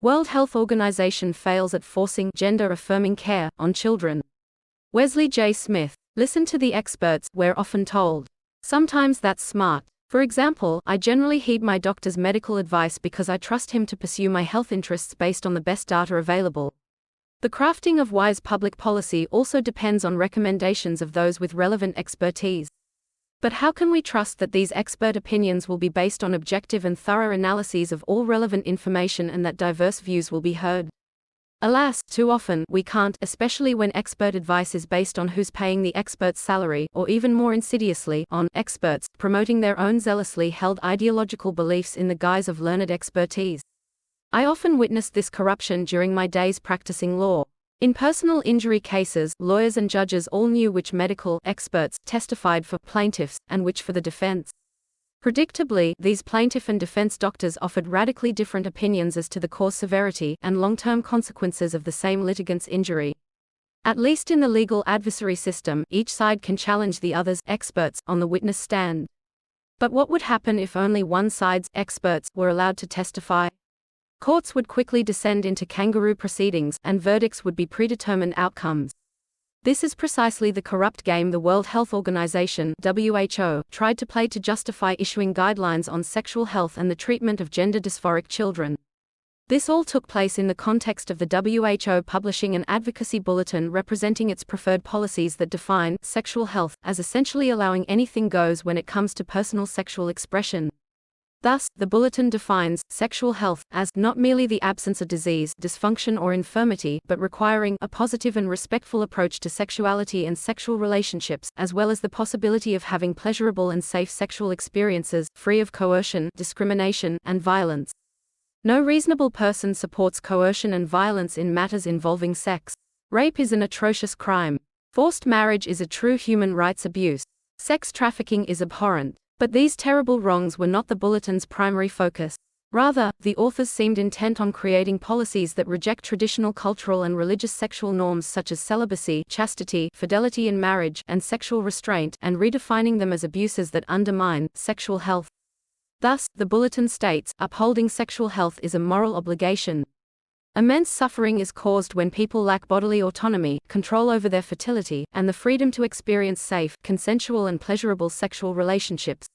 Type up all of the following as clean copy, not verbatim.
World Health Organization fails at forcing gender-affirming care on children. Wesley J. Smith. Listen to the experts, we're often told. Sometimes that's smart. For example, I generally heed my doctor's medical advice because I trust him to pursue my health interests based on the best data available. The crafting of wise public policy also depends on recommendations of those with relevant expertise. But how can we trust that these expert opinions will be based on objective and thorough analyses of all relevant information and that diverse views will be heard? Alas, too often, we can't, especially when expert advice is based on who's paying the expert's salary, or even more insidiously, on experts promoting their own zealously held ideological beliefs in the guise of learned expertise. I often witnessed this corruption during my days practicing law. In personal injury cases, lawyers and judges all knew which medical experts testified for plaintiffs and which for the defense. Predictably, these plaintiff and defense doctors offered radically different opinions as to the cause severity and long-term consequences of the same litigant's injury. At least in the legal adversary system, each side can challenge the other's experts on the witness stand. But what would happen if only one side's experts were allowed to testify? Courts would quickly descend into kangaroo proceedings, and verdicts would be predetermined outcomes. This is precisely the corrupt game the World Health Organization (WHO) tried to play to justify issuing guidelines on sexual health and the treatment of gender dysphoric children. This all took place in the context of the WHO publishing an advocacy bulletin representing its preferred policies that define sexual health as essentially allowing anything goes when it comes to personal sexual expression. Thus, the bulletin defines sexual health as not merely the absence of disease, dysfunction or infirmity, but requiring a positive and respectful approach to sexuality and sexual relationships, as well as the possibility of having pleasurable and safe sexual experiences, free of coercion, discrimination, and violence. No reasonable person supports coercion and violence in matters involving sex. Rape is an atrocious crime. Forced marriage is a true human rights abuse. Sex trafficking is abhorrent. But these terrible wrongs were not the bulletin's primary focus. Rather, the authors seemed intent on creating policies that reject traditional cultural and religious sexual norms such as celibacy, chastity, fidelity in marriage, and sexual restraint, and redefining them as abuses that undermine sexual health. Thus, the bulletin states, upholding sexual health is a moral obligation. Immense suffering is caused when people lack bodily autonomy, control over their fertility, and the freedom to experience safe, consensual and pleasurable sexual relationships.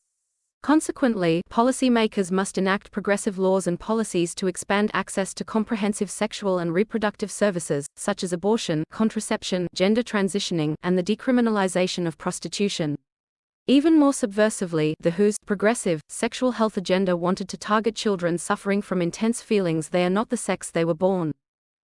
Consequently, policymakers must enact progressive laws and policies to expand access to comprehensive sexual and reproductive services, such as abortion, contraception, gender transitioning, and the decriminalization of prostitution. Even more subversively, the WHO's progressive sexual health agenda wanted to target children suffering from intense feelings they are not the sex they were born.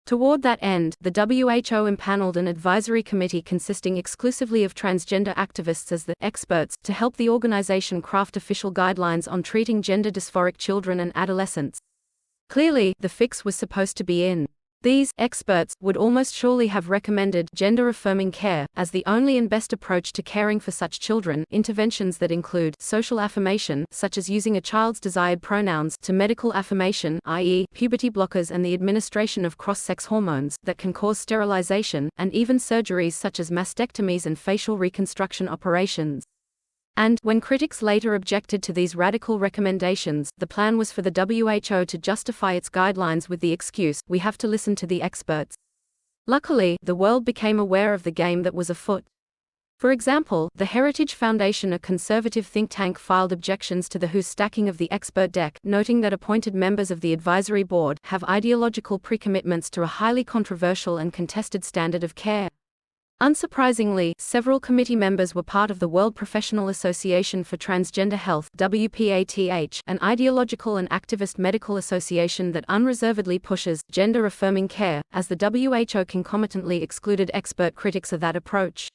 Toward that end, the WHO impaneled an advisory committee consisting exclusively of transgender activists as the experts to help the organization craft official guidelines on treating gender dysphoric children and adolescents. Clearly, the fix was supposed to be in. These experts would almost surely have recommended gender-affirming care as the only and best approach to caring for such children, interventions that include social affirmation, such as using a child's desired pronouns, to medical affirmation, i.e., puberty blockers and the administration of cross-sex hormones that can cause sterilization, and even surgeries such as mastectomies and facial reconstruction operations. And, when critics later objected to these radical recommendations, the plan was for the WHO to justify its guidelines with the excuse, we have to listen to the experts. Luckily, the world became aware of the game that was afoot. For example, the Heritage Foundation, a conservative think tank, filed objections to the WHO's stacking of the expert deck, noting that appointed members of the advisory board have ideological pre-commitments to a highly controversial and contested standard of care. Unsurprisingly, several committee members were part of the World Professional Association for Transgender Health (WPATH), an ideological and activist medical association that unreservedly pushes gender-affirming care, as the WHO concomitantly excluded expert critics of that approach.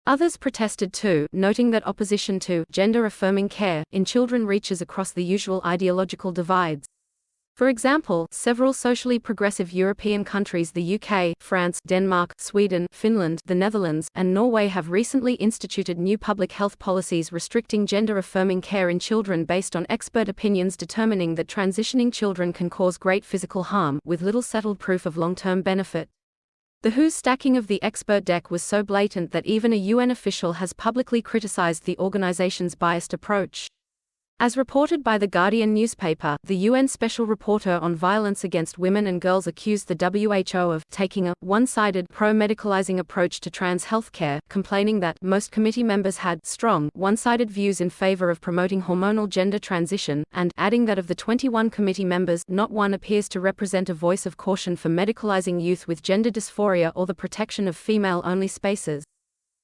Others protested too, noting that opposition to gender-affirming care in children reaches across the usual ideological divides. For example, several socially progressive European countries, the UK, France, Denmark, Sweden, Finland, the Netherlands, and Norway, have recently instituted new public health policies restricting gender-affirming care in children based on expert opinions determining that transitioning children can cause great physical harm, with little settled proof of long-term benefit. The WHO's stacking of the expert deck was so blatant that even a UN official has publicly criticized the organization's biased approach. As reported by The Guardian newspaper, the UN Special Rapporteur on Violence Against Women and Girls accused the WHO of taking a one-sided, pro-medicalizing approach to trans healthcare, complaining that most committee members had strong, one-sided views in favor of promoting hormonal gender transition, and adding that of the 21 committee members, not one appears to represent a voice of caution for medicalizing youth with gender dysphoria or the protection of female-only spaces.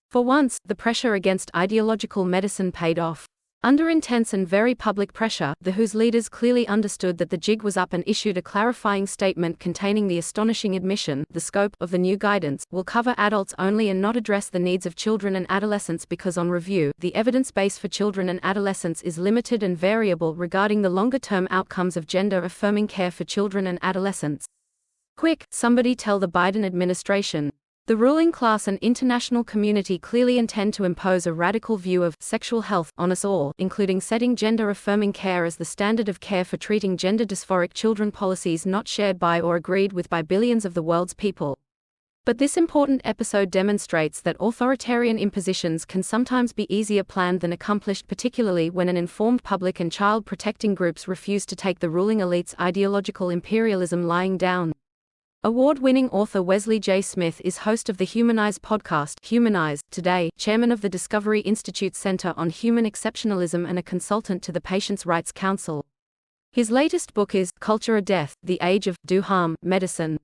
For once, the pressure against ideological medicine paid off. Under intense and very public pressure, the WHO's leaders clearly understood that the jig was up and issued a clarifying statement containing the astonishing admission: the scope of the new guidance will cover adults only and not address the needs of children and adolescents because on review, the evidence base for children and adolescents is limited and variable regarding the longer-term outcomes of gender-affirming care for children and adolescents. Quick, somebody tell the Biden administration. The ruling class and international community clearly intend to impose a radical view of sexual health on us all, including setting gender-affirming care as the standard of care for treating gender dysphoric children, policies not shared by or agreed with by billions of the world's people. But this important episode demonstrates that authoritarian impositions can sometimes be easier planned than accomplished, particularly when an informed public and child-protecting groups refuse to take the ruling elite's ideological imperialism lying down. Award-winning author Wesley J. Smith is host of the Humanize podcast, Humanize, Today, chairman of the Discovery Institute Center on Human Exceptionalism and a consultant to the Patients' Rights Council. His latest book is Culture or Death: The Age of Do Harm Medicine.